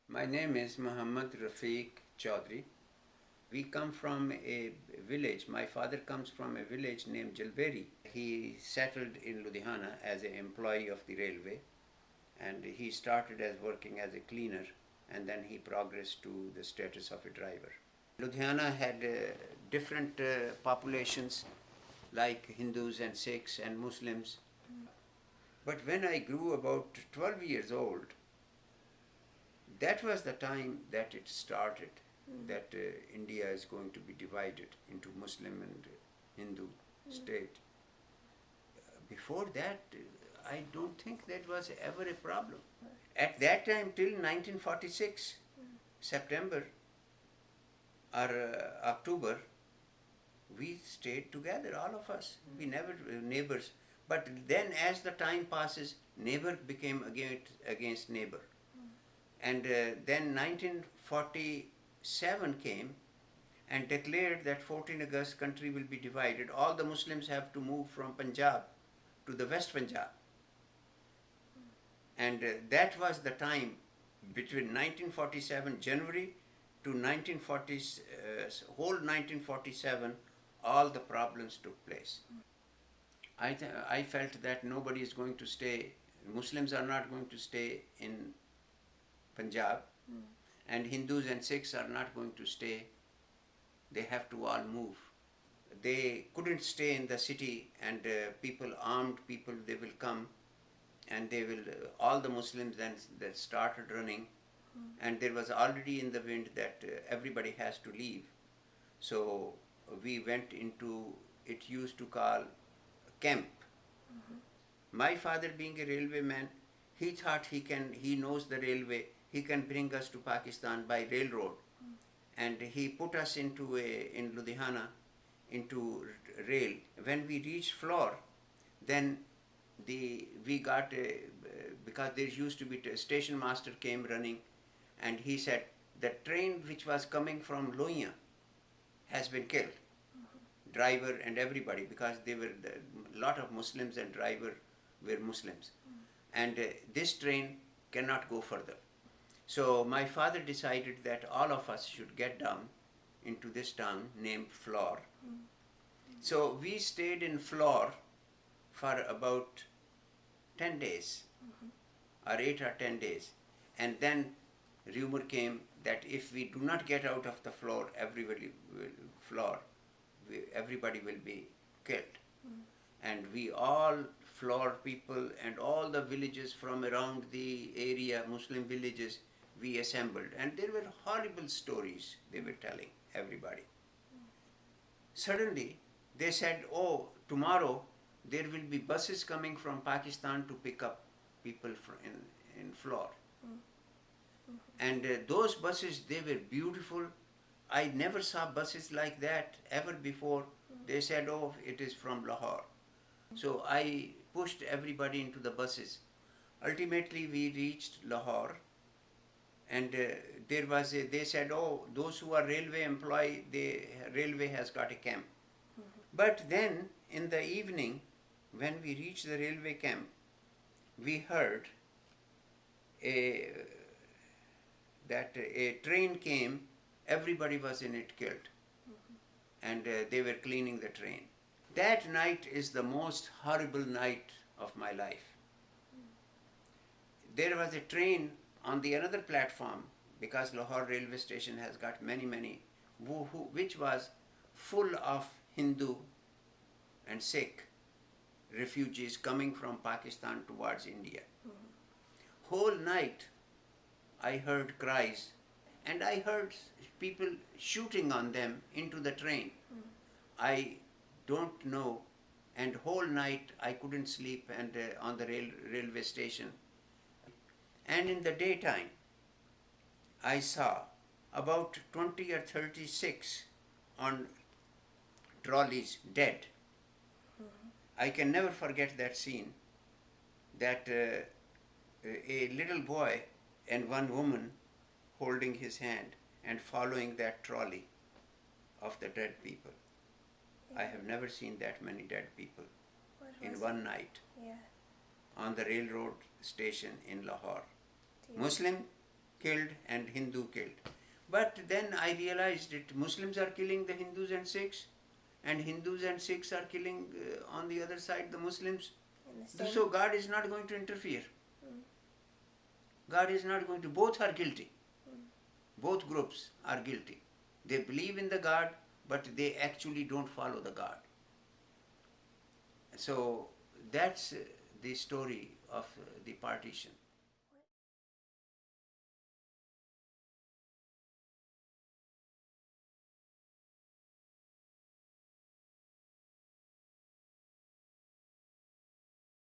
My name is Mohammad Rafique Chaudhry. We come from a village. My father comes from a village named Jalberi. He settled in Ludhiana as an employee of the railway, and he started as working as a cleaner, and then he progressed to the status of a driver. Ludhiana had different populations like Hindus and Sikhs and Muslims. But when I grew about 12 years old, that was the time that it started, that India is going to be divided into Muslim and Hindu state. Before that, I don't think that was ever a problem. At that time, till 1946, September or October, we stayed together, all of us. We never neighbors. But then, as the time passes, neighbor became against neighbor. And then 1947 came and declared that 14 August country will be divided. All the Muslims have to move from Punjab to the West Punjab. And that was the time between 1947 January to 1940, whole 1947, all the problems took place. I felt that nobody is going to stay, Muslims are not going to stay in Punjab, and Hindus and Sikhs are not going to stay. They have to all move. They couldn't stay in the city, and armed people, they will come, and they will, all the Muslims then that started running, and there was already in the wind that everybody has to leave. So we went into, it used to call camp. My father being a railway man, he thought he knows the railway, he can bring us to Pakistan by railroad. And he put us in Ludhiana, into rail. When we reached Flore, then we got, because there used to be, a station master came running, and he said, the train which was coming from Ludhiana has been killed. Driver and everybody, because they were, a lot of Muslims and driver were Muslims. And this train cannot go further. So my father decided that all of us should get down into this town named Flore. So we stayed in Flore for about 10 days, or 8 or 10 days. And then rumor came that if we do not get out of the Flore, everybody will be killed. And we all, Flore people and all the villages from around the area, Muslim villages, we assembled. And there were horrible stories they were telling everybody. Suddenly, they said, oh, tomorrow there will be buses coming from Pakistan to pick up people in Flore. And those buses, they were beautiful. I never saw buses like that ever before. They said, oh, it is from Lahore. So I pushed everybody into the buses. Ultimately, we reached Lahore, and they said, oh, those who are railway employee, the railway has got a camp. But then, in the evening, when we reached the railway camp, we heard that a train came, everybody was in it killed. And they were cleaning the train. That night is the most horrible night of my life. There was a train on the another platform, because Lahore railway station has got many, which was full of Hindu and Sikh refugees coming from Pakistan towards India. Whole night I heard cries, and I heard people shooting on them into the train. I don't know, and whole night I couldn't sleep, and on the railway station. And in the daytime, I saw about 20 or 36 on trolleys dead. I can never forget that scene, that a little boy and one woman holding his hand and following that trolley of the dead people. I have never seen that many dead people in one night on the railroad station in Lahore. Muslim killed and Hindu killed. But then I realized that Muslims are killing the Hindus and Sikhs, and Hindus and Sikhs are killing on the other side the Muslims. So God is not going to interfere. God is not going to. Both are guilty. Both groups are guilty. They believe in the God, but they actually don't follow the God. So that's the story of the partition.